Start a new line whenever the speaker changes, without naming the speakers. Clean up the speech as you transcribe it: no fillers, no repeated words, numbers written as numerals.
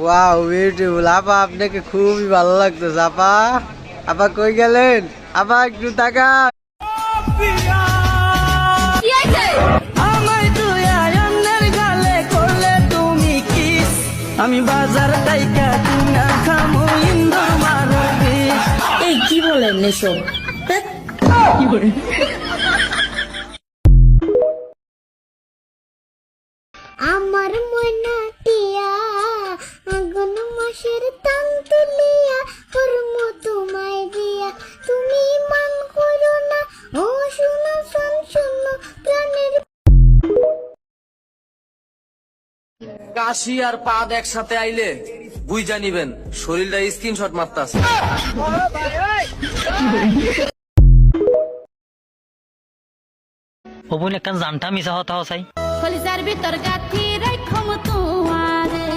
Wow beautiful আপা, আপনাকে খুবই ভালো লাগতেছে আপা। আপা কই গেলেন? আপা একটু তাকান।
আমি বাজার তাইকা কিনা খামু ইন্দুর মারবি।
এই কি বলেন এসব?
কি করে?
আমার মনা টিয়া আগুন মাসের তান তুলিয়া করম তোমায় দিয়া, তুমি মান করো না ও শুনো শোন শুনো প্রাণের।
কাশি আর পাদ একসাথে আইলে বুঝা নিবেন শরীরটা স্ক্রিনশট মারতাছে।
ওপন একখান জানটা মিশা হতা হসাই
কলিজার ভিতর গাথি রাখম তোমারে।